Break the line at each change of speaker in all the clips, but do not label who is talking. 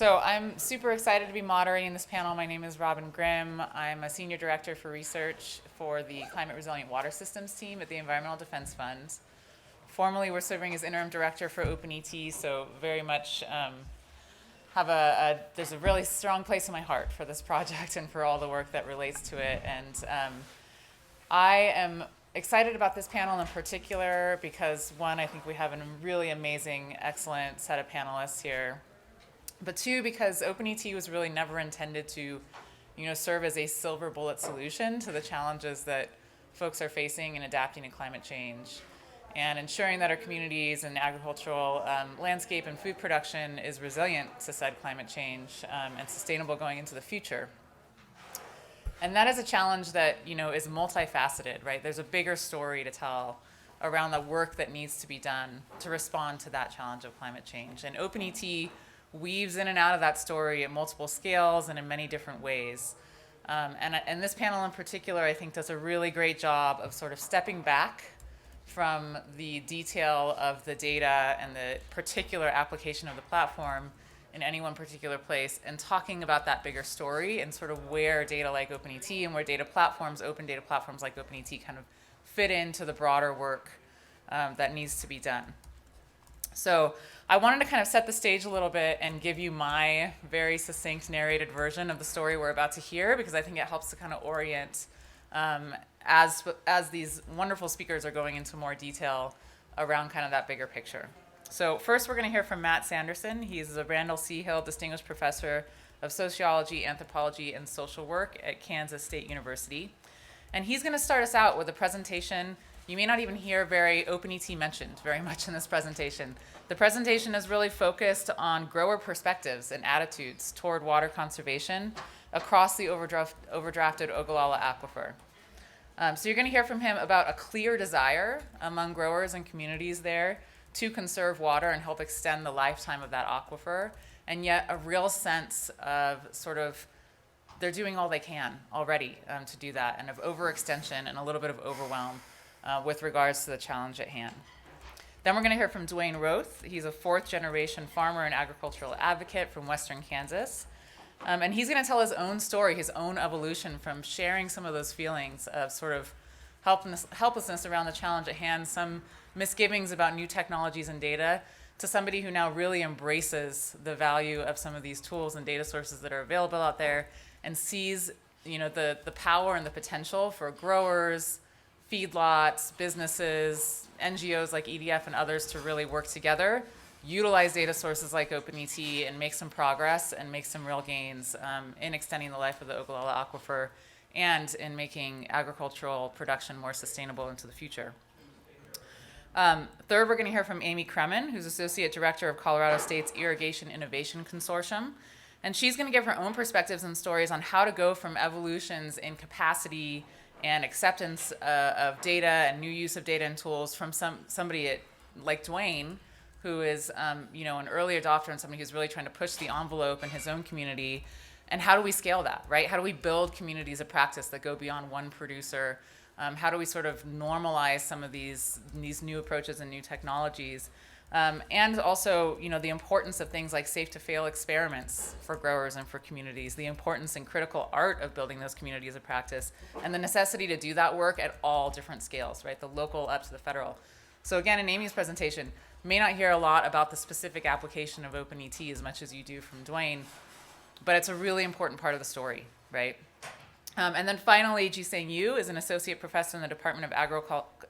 So I'm super excited to be moderating this panel. My name is Robin Grimm. I'm a senior director for research for the Climate Resilient Water Systems team at the Environmental Defense Fund. Formerly, we're serving as interim director for OpenET, so very much there's a really strong place in my heart for this project and for all the work that relates to it. And I am excited about this panel in particular because, one, I think we have a really amazing, excellent set of panelists here. But two, because OpenET was really never intended to, serve as a silver bullet solution to the challenges that folks are facing in adapting to climate change and ensuring that our communities and agricultural landscape and food production is resilient to said climate change and sustainable going into the future. And that is a challenge that, is multifaceted, right? There's a bigger story to tell around the work that needs to be done to respond to that challenge of climate change. And OpenET weaves in and out of that story at multiple scales and in many different ways. And this panel in particular, I think, does a really great job of sort of stepping back from the detail of the data and the particular application of the platform in any one particular place and talking about that bigger story and sort of where data like OpenET and where data platforms, open data platforms like OpenET kind of fit into the broader work that needs to be done. So I wanted to kind of set the stage a little bit and give you my very succinct narrated version of the story we're about to hear, because I think it helps to kind of orient as these wonderful speakers are going into more detail around kind of that bigger picture. So first we're going to hear from Matt Sanderson. He's a Randall C. Hill Distinguished Professor of Sociology, Anthropology, and Social Work at Kansas State University. And he's going to start us out with a presentation. You may not even hear OpenET mentioned very much in this presentation. The presentation is really focused on grower perspectives and attitudes toward water conservation across the overdrafted Ogallala Aquifer. So you're going to hear from him about a clear desire among growers and communities there to conserve water and help extend the lifetime of that aquifer, and yet a real sense of sort of they're doing all they can already to do that, and of overextension and a little bit of overwhelm with regards to the challenge at hand. Then we're going to hear from Dwayne Roth. He's a fourth-generation farmer and agricultural advocate from Western Kansas. And he's going to tell his own story, his own evolution from sharing some of those feelings of sort of helplessness around the challenge at hand, some misgivings about new technologies and data, to somebody who now really embraces the value of some of these tools and data sources that are available out there and sees the power and the potential for growers, feedlots, businesses, NGOs like EDF and others to really work together, utilize data sources like OpenET, and make some progress and make some real gains in extending the life of the Ogallala Aquifer and in making agricultural production more sustainable into the future. Third, we're going to hear from Amy Kremen, who's Associate Director of Colorado State's Irrigation Innovation Consortium. And she's going to give her own perspectives and stories on how to go from evolutions in capacity and acceptance of data and new use of data and tools from somebody like Dwayne, who is an early adopter and somebody who's really trying to push the envelope in his own community. And how do we scale that, right? How do we build communities of practice that go beyond one producer? How do we sort of normalize some of these new approaches and new technologies? And also, the importance of things like safe-to-fail experiments for growers and for communities, the importance and critical art of building those communities of practice, and the necessity to do that work at all different scales, right? The local up to the federal. So again, in Amy's presentation, you may not hear a lot about the specific application of OpenET as much as you do from Dwayne, but it's a really important part of the story, right? And then finally, Jiseng Yu is an associate professor in the Department of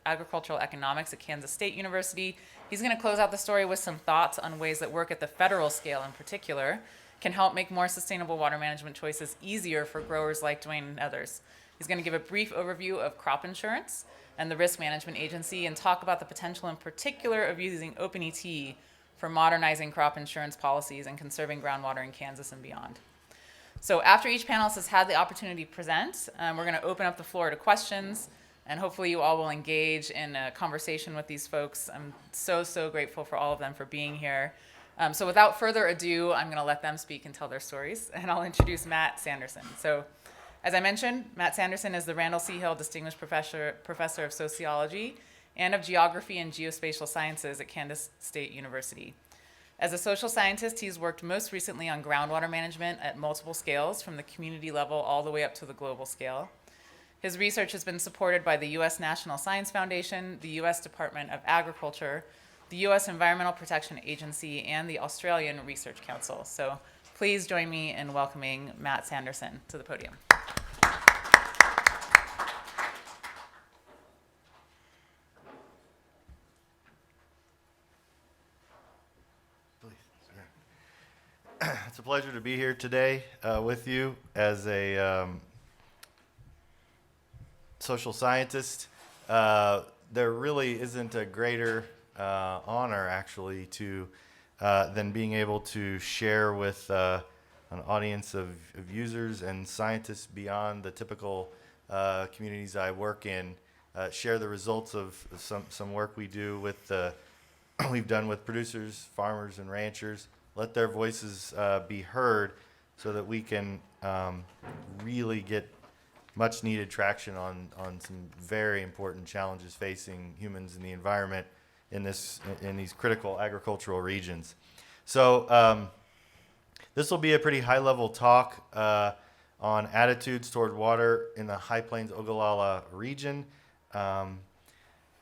Agricultural Economics at Kansas State University. He's going to close out the story with some thoughts on ways that work at the federal scale in particular can help make more sustainable water management choices easier for growers like Dwayne and others. He's going to give a brief overview of crop insurance and the Risk Management Agency and talk about the potential in particular of using OpenET for modernizing crop insurance policies and conserving groundwater in Kansas and beyond. So after each panelist has had the opportunity to present, we're going to open up the floor to questions, and hopefully you all will engage in a conversation with these folks. I'm so grateful for all of them for being here. So without further ado, I'm going to let them speak and tell their stories, and I'll introduce Matt Sanderson. So as I mentioned, Matt Sanderson is the Randall C. Hill Distinguished Professor of Sociology and of Geography and Geospatial Sciences at Kansas State University. As a social scientist, he's worked most recently on groundwater management at multiple scales, from the community level all the way up to the global scale. His research has been supported by the U.S. National Science Foundation, the U.S. Department of Agriculture, the U.S. Environmental Protection Agency, and the Australian Research Council. So please join me in welcoming Matt Sanderson to the podium.
It's a pleasure to be here today with you as a social scientist. There really isn't a greater honor, actually, than being able to share with an audience of users and scientists beyond the typical communities I work in. Share the results of some work we do with we've done with producers, farmers, and ranchers. Let their voices be heard so that we can really get much needed traction on some very important challenges facing humans and the environment in these critical agricultural regions. So this will be a pretty high level talk on attitudes toward water in the High Plains Ogallala region.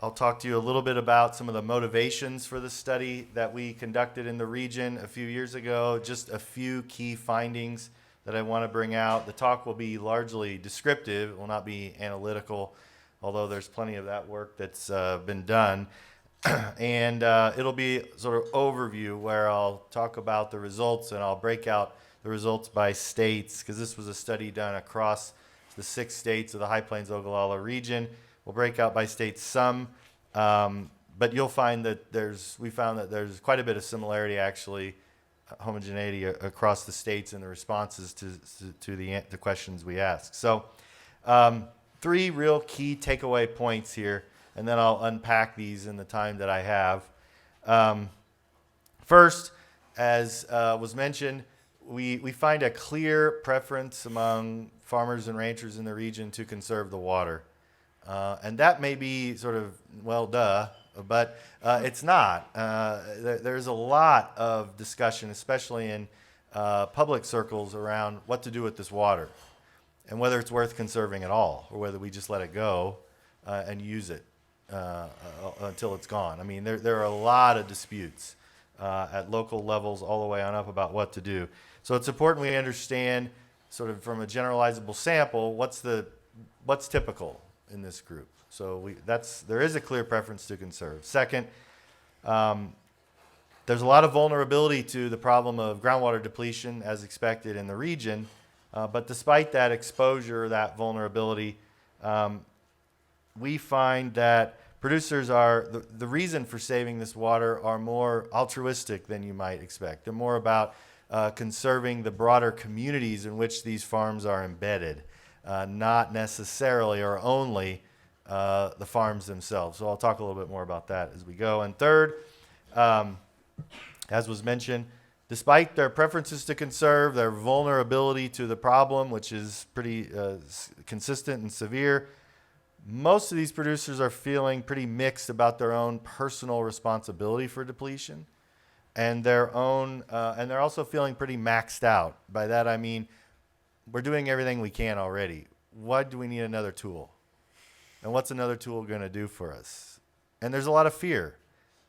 I'll talk to you a little bit about some of the motivations for the study that we conducted in the region a few years ago, just a few key findings that I want to bring out. The talk will be largely descriptive, it will not be analytical, although there's plenty of that work that's been done. And it'll be sort of overview where I'll talk about the results and I'll break out the results by states, because this was a study done across the 6 states of the High Plains Ogallala region. We'll break out by state some, but you'll find that we found that there's quite a bit of similarity, actually, homogeneity across the states in the responses to the questions we ask. So 3 real key takeaway points here, and then I'll unpack these in the time that I have. First, as was mentioned, we find a clear preference among farmers and ranchers in the region to conserve the water. And that may be sort of, well, duh, but it's not. There's a lot of discussion, especially in public circles, around what to do with this water and whether it's worth conserving at all or whether we just let it go and use it until it's gone. I mean, there are a lot of disputes at local levels all the way on up about what to do. So it's important we understand, sort of from a generalizable sample, what's typical in this group. So there is a clear preference to conserve. Second, there's a lot of vulnerability to the problem of groundwater depletion as expected in the region, but despite that exposure, that vulnerability, we find that producers are, the reason for saving this water are more altruistic than you might expect. They're more about conserving the broader communities in which these farms are embedded. Not necessarily or only the farms themselves. So I'll talk a little bit more about that as we go. And third, as was mentioned, despite their preferences to conserve, their vulnerability to the problem, which is pretty consistent and severe, most of these producers are feeling pretty mixed about their own personal responsibility for depletion and they're also feeling pretty maxed out. By that I mean, we're doing everything we can already. Why do we need another tool? And what's another tool going to do for us? And there's a lot of fear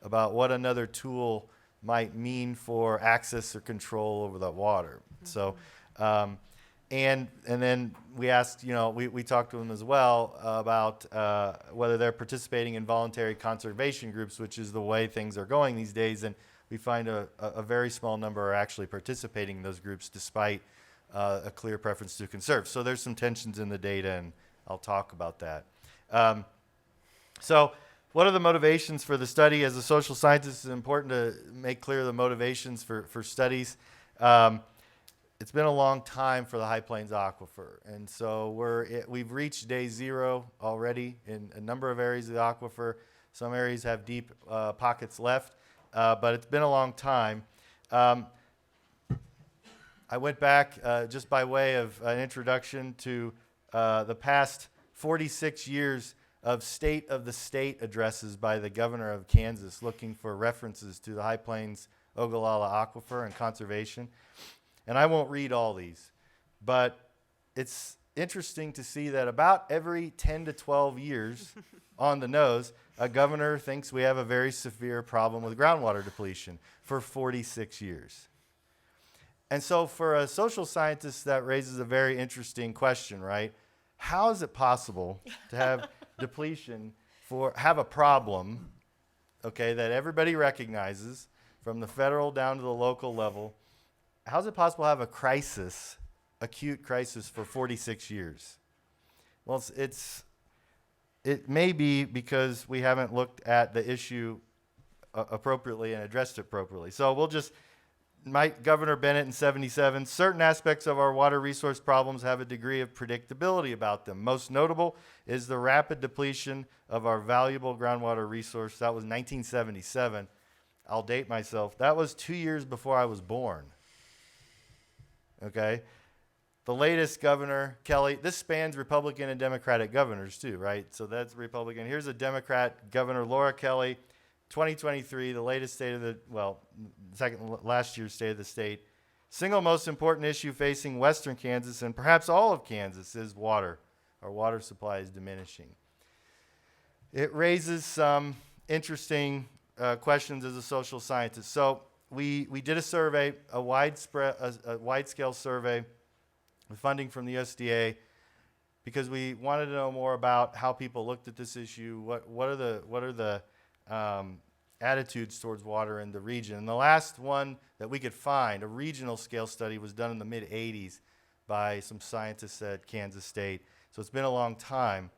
about what another tool might mean for access or control over that water. Mm-hmm. So, and then we asked, we talked to them as well about whether they're participating in voluntary conservation groups, which is the way things are going these days. And we find a very small number are actually participating in those groups despite a clear preference to conserve. So there's some tensions in the data, and I'll talk about that. So what are the motivations for the study? As a social scientist, it's important to make clear the motivations for studies. It's been a long time for the High Plains Aquifer, and so we've reached day 0 already in a number of areas of the aquifer. Some areas have deep pockets left, but it's been a long time. I went back just by way of an introduction to the past 46 years of State of the State addresses by the governor of Kansas looking for references to the High Plains Ogallala Aquifer and conservation. And I won't read all these, but it's interesting to see that about every 10 to 12 years on the nose, a governor thinks we have a very severe problem with groundwater depletion for 46 years. And so for a social scientist, that raises a very interesting question, right? How is it possible to have depletion have a problem, okay, that everybody recognizes from the federal down to the local level? How is it possible to have a crisis, acute crisis, for 46 years? Well, it may be because we haven't looked at the issue appropriately and addressed it appropriately. So we'll just, Governor Bennett in 77, certain aspects of our water resource problems have a degree of predictability about them. Most notable is the rapid depletion of our valuable groundwater resource. That was 1977. I'll date myself. That was 2 years before I was born. Okay? The latest governor, Kelly, this spans Republican and Democratic governors too, right? So that's Republican. Here's a Democrat governor, Laura Kelly, 2023, the latest state of the, last year's state of the state. Single most important issue facing western Kansas and perhaps all of Kansas is water. Our water supply is diminishing. It raises some interesting questions as a social scientist. So we did a survey, a wide-scale survey with funding from the USDA because we wanted to know more about how people looked at this issue. What are the attitudes towards water in the region? And the last one that we could find, a regional scale study, was done in the mid-'80s by some scientists at Kansas State. So it's been a long time.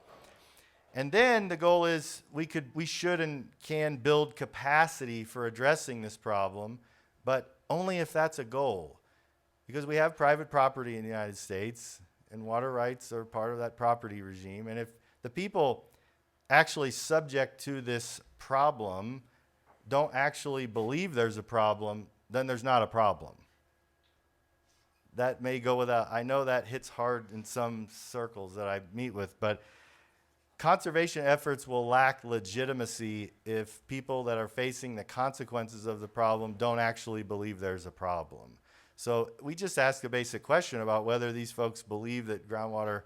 And then the goal is we should and can build capacity for addressing this problem, but only if that's a goal. Because we have private property in the United States, and water rights are part of that property regime. And if the people actually subject to this problem don't actually believe there's a problem, then there's not a problem. That may go without, I know that hits hard in some circles that I meet with, but conservation efforts will lack legitimacy if people that are facing the consequences of the problem don't actually believe there's a problem. So we just ask a basic question about whether these folks believe that groundwater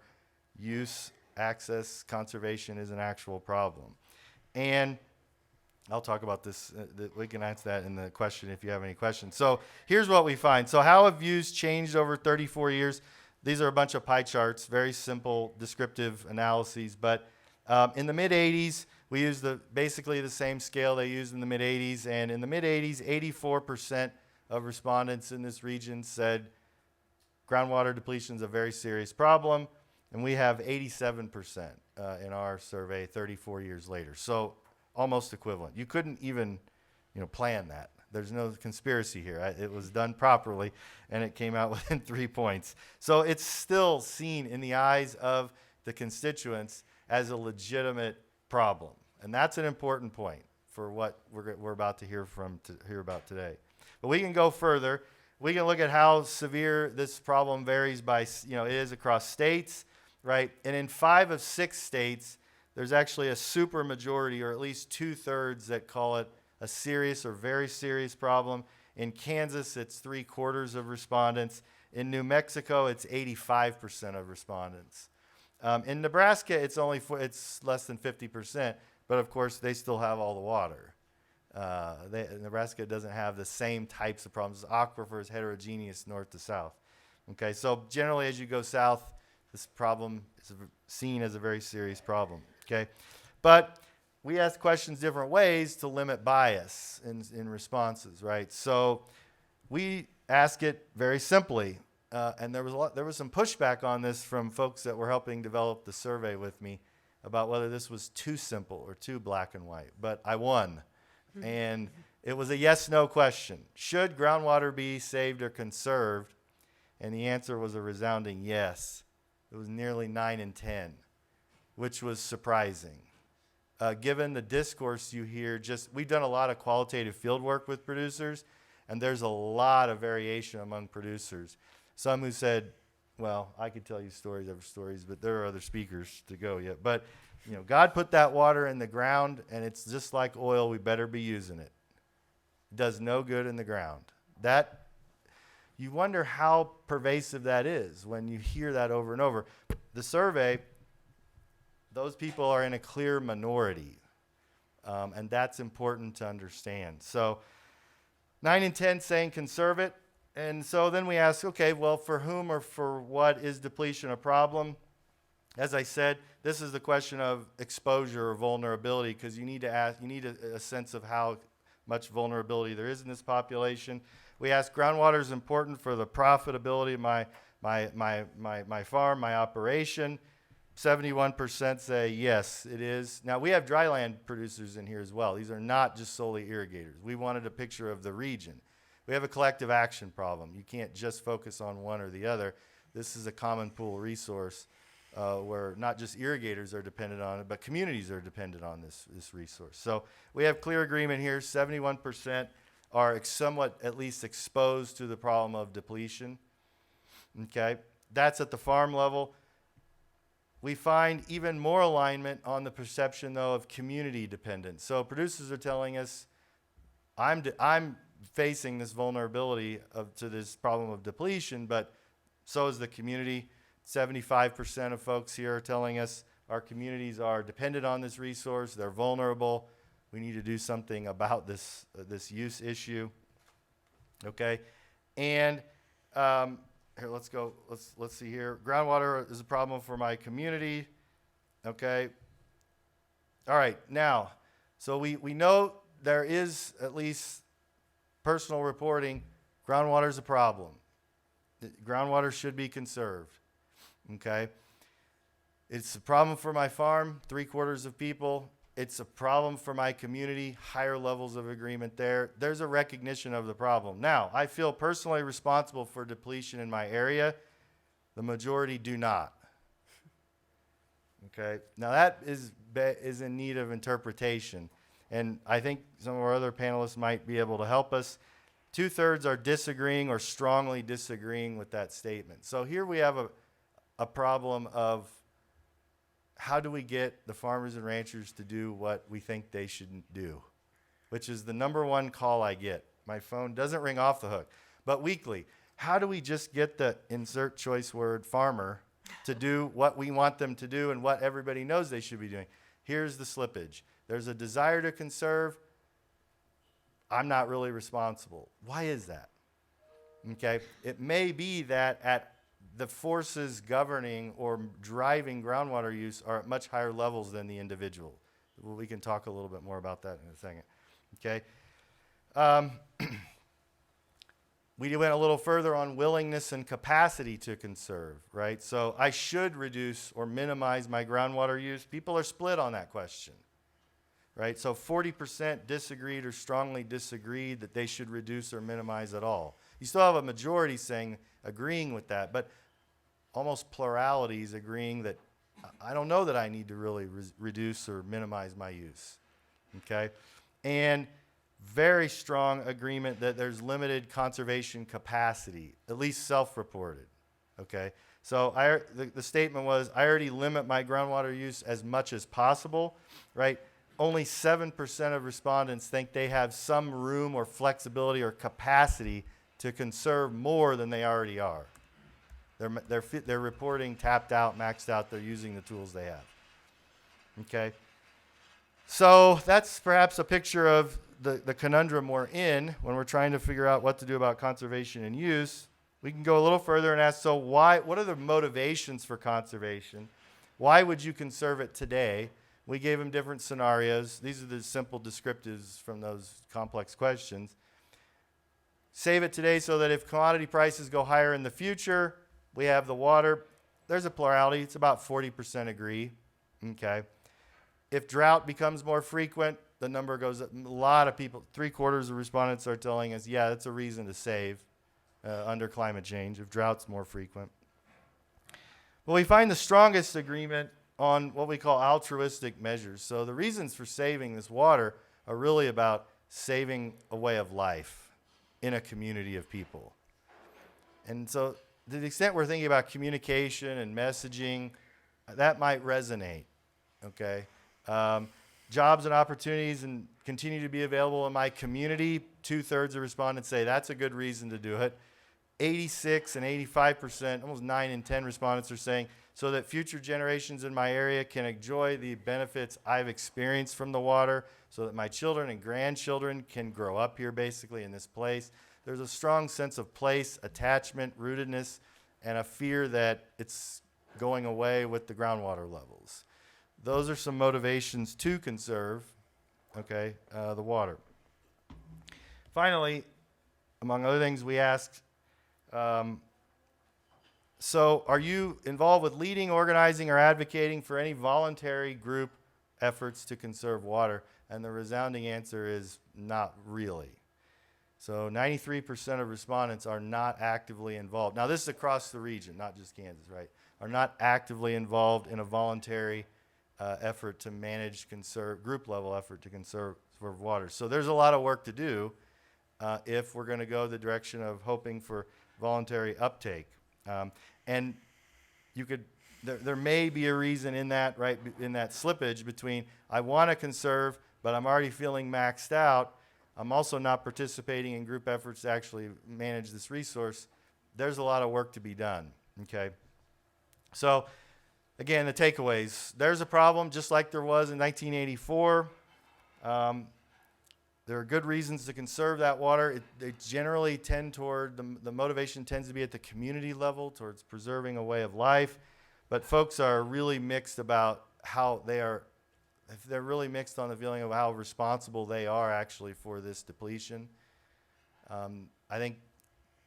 use, access, conservation is an actual problem. And I'll talk about this. We can answer that in the question if you have any questions. So here's what we find. So how have views changed over 34 years? These are a bunch of pie charts, very simple descriptive analyses. But in the mid-'80s, we used basically the same scale they used in the mid-'80s. And in the mid-'80s, 84% of respondents in this region said groundwater depletion is a very serious problem. And we have 87% in our survey 34 years later. So almost equivalent. You couldn't even plan that. There's no conspiracy here. It was done properly, and it came out within 3 points. So it's still seen in the eyes of the constituents as a legitimate problem. And that's an important point for what we're about to hear about today. But we can go further. We can look at how severe this problem varies by, it is across states, right? And in 5 of 6 states, there's actually a super majority, or at least 2/3, that call it a serious or very serious problem. In Kansas, it's 3/4 of respondents. In New Mexico, it's 85% of respondents. In Nebraska, it's less than 50%, but of course, they still have all the water. Nebraska doesn't have the same types of problems. Aquifer is heterogeneous north to south. Okay, so generally, as you go south, this problem is seen as a very serious problem. Okay, but we ask questions different ways to limit bias in responses, right? So we ask it very simply, and there was some pushback on this from folks that were helping develop the survey with me about whether this was too simple or too black and white. But I won, and it was a yes/no question. Should groundwater be saved or conserved? And the answer was a resounding yes. It was nearly 9 in 10. Which was surprising. Given the discourse you hear, we've done a lot of qualitative field work with producers, and there's a lot of variation among producers. Some who said, well, I could tell you stories, but there are other speakers to go yet. But, God put that water in the ground, and it's just like oil, we better be using it. does no good in the ground. That, you wonder how pervasive that is when you hear that over and over. The survey, those people are in a clear minority, and that's important to understand. So 9 in 10 saying conserve it. And so then we ask, okay, well, for whom or for what is depletion a problem? As I said, this is the question of exposure or vulnerability, because you need to ask, you need a sense of how much vulnerability there is in this population. We ask, groundwater is important for the profitability of my farm, my operation. 71% say yes, it is. Now, we have dryland producers in here as well. These are not just solely irrigators. We wanted a picture of the region. We have a collective action problem. You can't just focus on one or the other. This is a common pool resource where not just irrigators are dependent on it, but communities are dependent on this resource. So we have clear agreement here. 71% are somewhat at least exposed to the problem of depletion. Okay, that's at the farm level. We find even more alignment on the perception, though, of community dependence. So producers are telling us, I'm facing this vulnerability to this problem of depletion, but so is the community. 75% of folks here are telling us our communities are dependent on this resource. They're vulnerable. We need to do something about this use issue. Okay, and here, let's go. Let's see here. Groundwater is a problem for my community. Okay. All right. Now, so we know there is at least personal reporting. Groundwater is a problem. Groundwater should be conserved. Okay. It's a problem for my farm. 3/4 of people. It's a problem for my community. Higher levels of agreement there. There's a recognition of the problem. Now, I feel personally responsible for depletion in my area. The majority do not. Okay. Now that is in need of interpretation, and I think some of our other panelists might be able to help us. 2/3 are disagreeing or strongly disagreeing with that statement. So here we have a problem of how do we get the farmers and ranchers to do what we think they shouldn't do, which is the number one call I get. My phone doesn't ring off the hook, but weekly. How do we just get the insert choice word farmer to do what we want them to do and what everybody knows they should be doing? Here's the slippage. There's a desire to conserve. I'm not really responsible. Why is that? Okay. It may be that at the forces governing or driving groundwater use are at much higher levels than the individual. Well, we can talk a little bit more about that in a second. Okay. We went a little further on willingness and capacity to conserve, right? So I should reduce or minimize my groundwater use. People are split on that question, right? So 40% disagreed or strongly disagreed that they should reduce or minimize at all. You still have a majority agreeing with that, but almost pluralities agreeing that I don't know that I need to really reduce or minimize my use. Okay? And very strong agreement that there's limited conservation capacity, at least self-reported. Okay? So the statement was, I already limit my groundwater use as much as possible, right? Only 7% of respondents think they have some room or flexibility or capacity to conserve more than they already are. They're reporting tapped out, maxed out. They're using the tools they have. Okay. So that's perhaps a picture of the conundrum we're in when we're trying to figure out what to do about conservation and use. We can go a little further and ask, so what are the motivations for conservation? Why would you conserve it today? We gave them different scenarios. These are the simple descriptives from those complex questions. Save it today so that if commodity prices go higher in the future, we have the water. There's a plurality. It's about 40% agree. Okay. If drought becomes more frequent, the number goes up. A lot of people, 3/4 of respondents are telling us, yeah, that's a reason to save under climate change if drought's more frequent. Well, we find the strongest agreement on what we call altruistic measures. So the reasons for saving this water are really about saving a way of life in a community of people. And so to the extent we're thinking about communication and messaging, that might resonate, okay? Jobs and opportunities and continue to be available in my community 2/3 of respondents say that's a good reason to do it. 86 and 85%, almost 9 in 10 respondents are saying so that future generations in my area can enjoy the benefits I've experienced from the water, so that my children and grandchildren can grow up here basically in this place. There's a strong sense of place, attachment, rootedness, and a fear that it's going away with the groundwater levels. Those are some motivations to conserve, okay, the water. Finally, among other things, we asked, so are you involved with leading, organizing, or advocating for any voluntary group efforts to conserve water? And the resounding answer is not really. So 93% of respondents are not actively involved. Now, this is across the region, not just Kansas, right? Are not actively involved in a voluntary effort to manage, group level effort to conserve water. So there's a lot of work to do if we're going to go the direction of hoping for voluntary uptake. And you could, there may be a reason in that, right, in that slippage between I want to conserve, but I'm already feeling maxed out. I'm also not participating in group efforts to actually manage this resource. There's a lot of work to be done, okay? So, again, the takeaways. There's a problem, just like there was in 1984. There are good reasons to conserve that water. They generally tend toward, the motivation tends to be at the community level, towards preserving a way of life. But folks are really mixed about how they're really mixed on the feeling of how responsible they are actually for this depletion. I think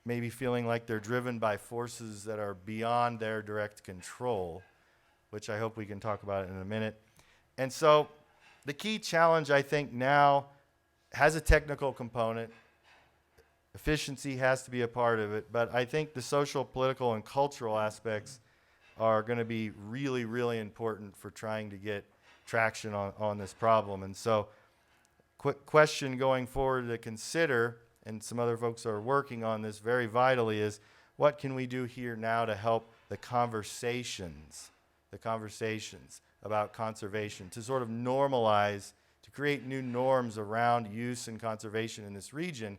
maybe feeling like they're driven by forces that are beyond their direct control, which I hope we can talk about in a minute. And so the key challenge, I think, now has a technical component. Efficiency has to be a part of it, but I think the social, political, and cultural aspects are going to be really, really important for trying to get traction on this problem. And so, quick question going forward to consider, and some other folks are working on this very vitally, is what can we do here now to help the conversations about conservation, to sort of normalize, to create new norms around use and conservation in this region,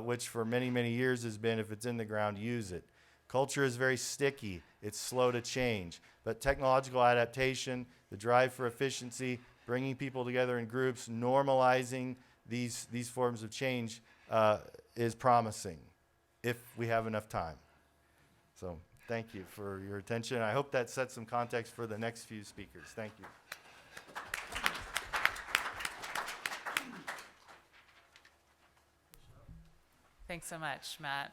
which for many, many years has been, if it's in the ground, use it. Culture is very sticky. It's slow to change. But technological adaptation, the drive for efficiency, bringing people together in groups, normalizing these forms of change is promising if we have enough time. So thank you for your attention. I hope that sets some context for the next few speakers. Thank you.
Thanks so much, Matt.